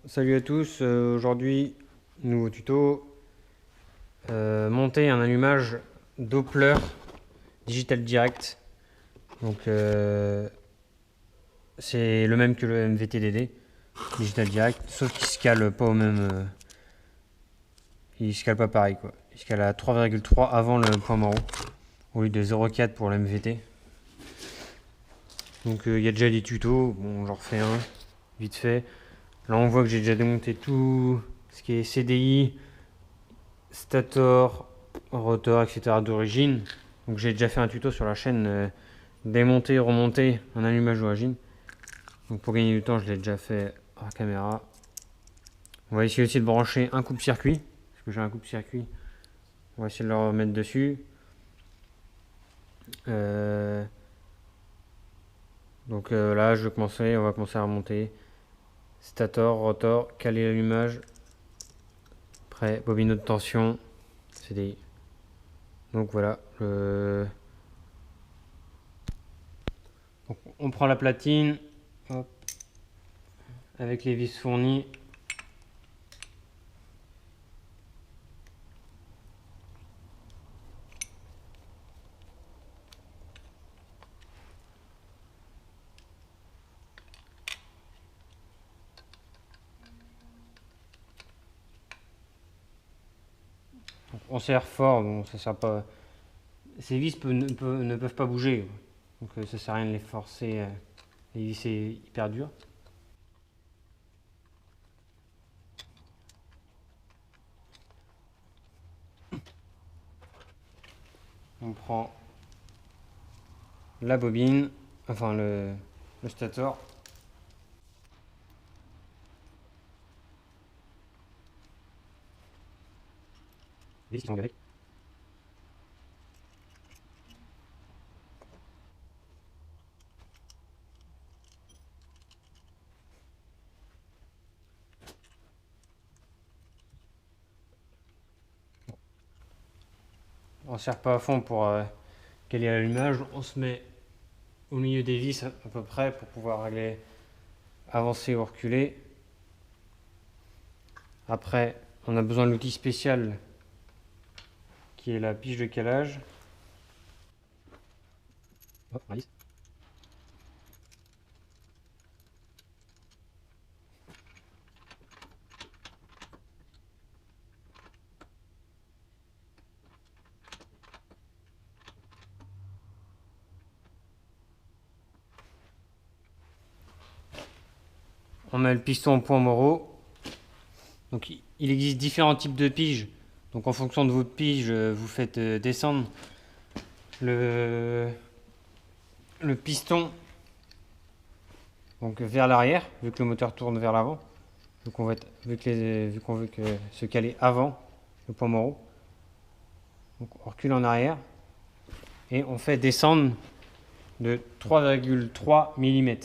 Salut à tous, aujourd'hui, nouveau tuto, monter un allumage Doppler Digital Direct. Donc c'est le même que le MVTDD Digital Direct, sauf qu'il se cale pas au même, il se cale pas pareil quoi. Il se cale à 3,3 avant le point mort au lieu de 0,4 pour le MVT. Donc il y a déjà des tutos, bon j'en refais un vite fait. Là on voit que j'ai déjà démonté tout ce qui est CDI, stator, rotor, etc. d'origine. Donc j'ai déjà fait un tuto sur la chaîne démonter, remonter un allumage d'origine. Donc pour gagner du temps, je l'ai déjà fait à la caméra. On va essayer aussi de brancher un coupe-circuit, parce que j'ai un coupe-circuit. On va essayer de le remettre dessus. Euh, là, on va commencer à remonter. Stator, rotor, caler l'allumage. Après, bobine de tension, CDI. Donc voilà, donc, on prend la platine, hop, avec les vis fournies. On serre fort, bon, ça sert pas. Ces vis ne peuvent pas bouger, donc ça sert à rien de les forcer. Les vis c'est hyper dur. On prend la bobine, enfin le stator. Les vis qui sont avec. On serre pas à fond pour caler l'allumage. On se met au milieu des vis à peu près pour pouvoir régler, avancer ou reculer. Après, on a besoin de l'outil spécial qui est la pige de calage. Hop, Alice. On met le piston au point Moreau. Donc il existe différents types de piges. Donc en fonction de votre pige, vous faites descendre le, le piston donc vers l'arrière, vu que le moteur tourne vers l'avant. Donc on va être, vu qu'on veut que se caler avant le point mort. Donc on recule en arrière et on fait descendre de 3,3 mm.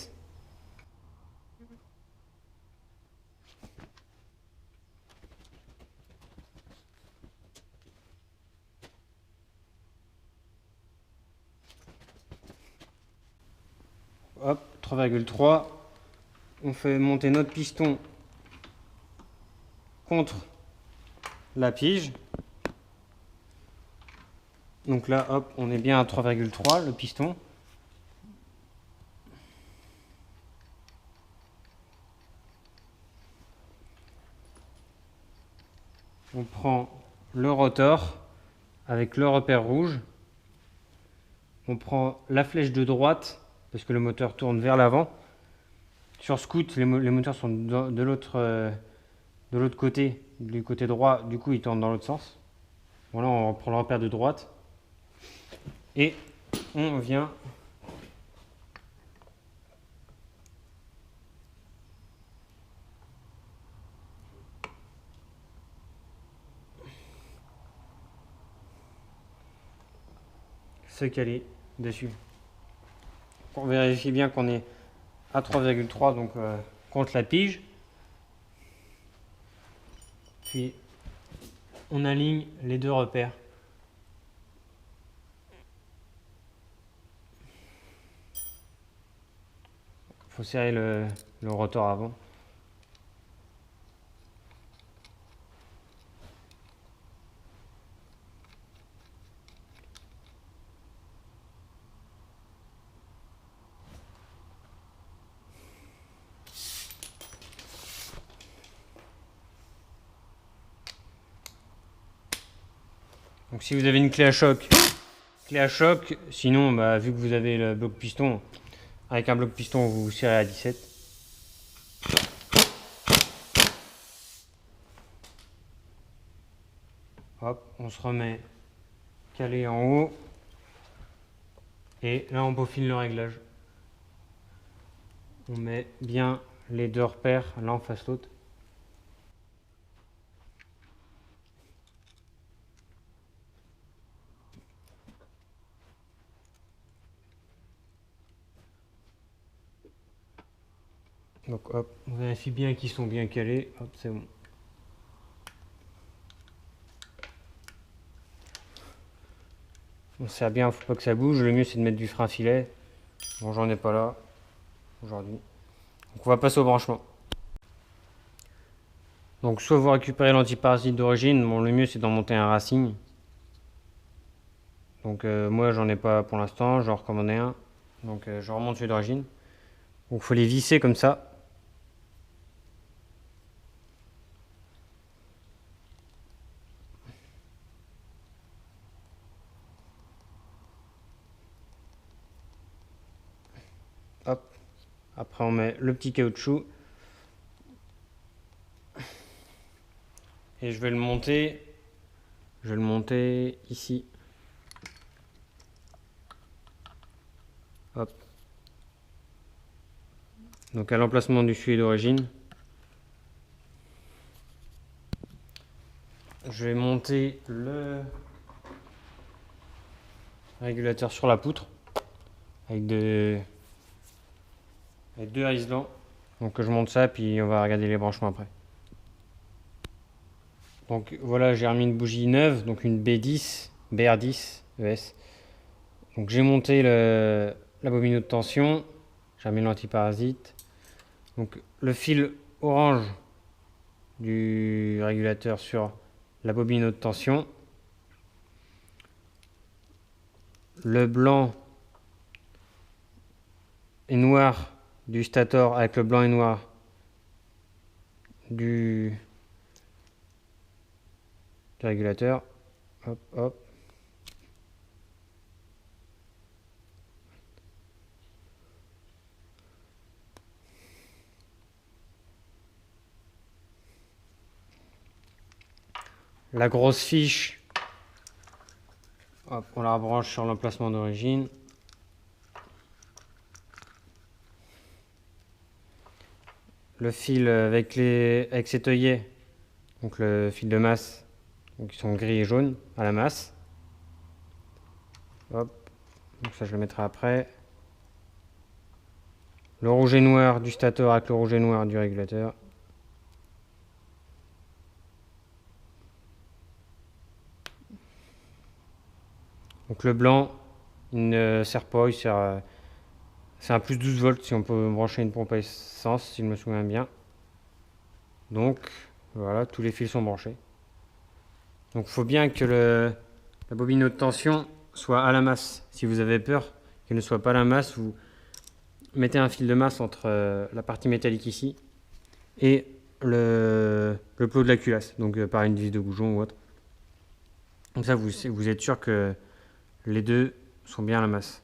Hop, 3,3. On fait monter notre piston contre la pige. Donc là, hop, on est bien à 3,3 le piston. On prend le rotor avec le repère rouge. On prend la flèche de droite parce que le moteur tourne vers l'avant. Sur Scoot, les moteurs sont de l'autre côté, du côté droit, du coup ils tournent dans l'autre sens. Bon là on prend le repère de droite et on vient se caler dessus. On vérifie bien qu'on est à 3,3 donc contre la pige. Puis on aligne les deux repères. Il faut serrer le rotor avant. Donc si vous avez une clé à choc, sinon bah, vu que vous avez le bloc piston, avec un bloc piston vous serrez à 17. Hop, on se remet calé en haut. Et là on peaufine le réglage. On met bien les deux repères l'un face l'autre. Donc hop, on vérifie bien qu'ils sont bien calés. Hop, c'est bon. On serre bien, faut pas que ça bouge. Le mieux c'est de mettre du frein filet. Bon, j'en ai pas là aujourd'hui. Donc on va passer au branchement. Donc soit vous récupérez l'antiparasite d'origine, bon le mieux c'est d'en monter un Racing. Donc moi j'en ai pas pour l'instant, j'en recommandais un. Donc je remonte celui d'origine. Donc il faut les visser comme ça. Hop. Après on met le petit caoutchouc. Et je vais le monter. Je vais le monter ici. Hop. Donc à l'emplacement du suivi d'origine. Je vais monter le régulateur sur la poutre avec deux iselants. Donc je monte ça puis on va regarder les branchements après. Donc voilà, j'ai remis une bougie neuve, donc une B10, BR10 ES. Donc j'ai monté la bobine haute tension, j'ai remis l'antiparasite. Donc le fil orange du régulateur sur la bobine haute tension. Le blanc et noir du stator avec le blanc et noir du régulateur. Hop, hop. La grosse fiche, hop, on la rebranche sur l'emplacement d'origine. Le fil avec cet œillet, donc le fil de masse, donc ils sont gris et jaunes à la masse. Hop, donc ça je le mettrai après. Le rouge et noir du stator avec le rouge et noir du régulateur. Donc le blanc, il ne sert pas, c'est un plus 12 volts si on peut brancher une pompe à essence, si je me souviens bien. Donc voilà, tous les fils sont branchés. Donc il faut bien que la bobine haute tension soit à la masse. Si vous avez peur qu'elle ne soit pas à la masse, vous mettez un fil de masse entre la partie métallique ici et le plot de la culasse, donc par une vis de goujon ou autre. Comme ça vous êtes sûr que les deux sont bien à la masse.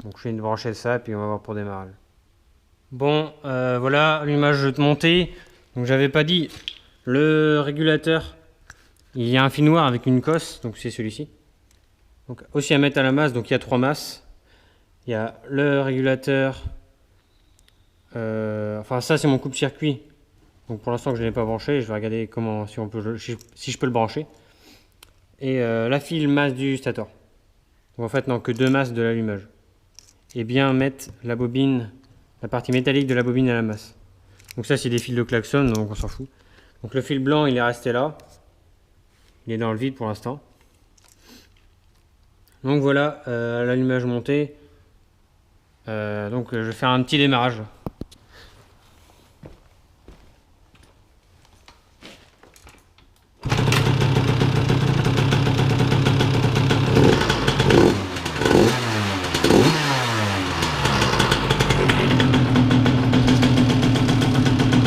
Donc je viens de brancher ça, puis on va voir pour démarrage. Bon, voilà l'image de montée. Donc j'avais pas dit, le régulateur, il y a un fil noir avec une cosse, donc c'est celui-ci. Donc aussi à mettre à la masse, donc il y a 3 masses. Il y a le régulateur, enfin ça c'est mon coupe-circuit. Donc pour l'instant que je ne l'ai pas branché, je vais regarder comment, si je peux le brancher. Et la file masse du stator. Donc en fait non, que 2 masses de l'allumage. Et bien mettre la bobine, la partie métallique de la bobine à la masse. Donc ça c'est des fils de klaxon, donc on s'en fout. Donc le fil blanc il est resté là. Il est dans le vide pour l'instant. Donc voilà l'allumage monté. Donc je vais faire un petit démarrage.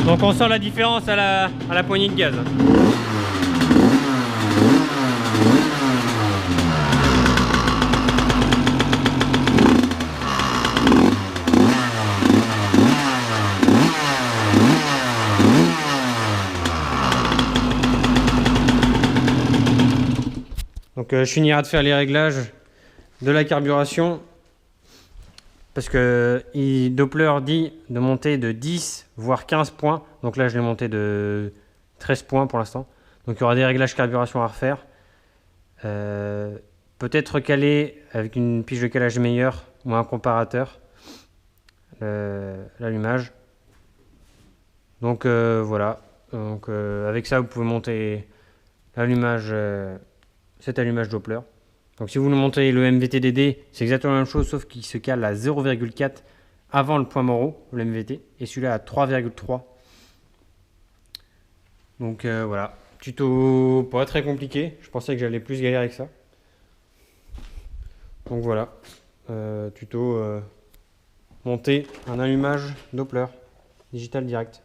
Donc on sent la différence à la poignée de gaz. Donc je finirai de faire les réglages de la carburation. Parce que Doppler dit de monter de 10 voire 15 points. Donc là je l'ai monté de 13 points pour l'instant. Donc il y aura des réglages carburation à refaire. Peut-être recaler avec une pige de calage meilleure ou un comparateur l'allumage. Donc voilà. Donc avec ça vous pouvez monter l'allumage, cet allumage Doppler. Donc si vous voulez monter le MVT-DD, c'est exactement la même chose sauf qu'il se cale à 0,4 avant le point Moreau, le MVT, et celui-là à 3,3. Donc voilà, tuto pas très compliqué, je pensais que j'allais plus galérer avec ça. Donc voilà, tuto monter un allumage Doppler digital direct.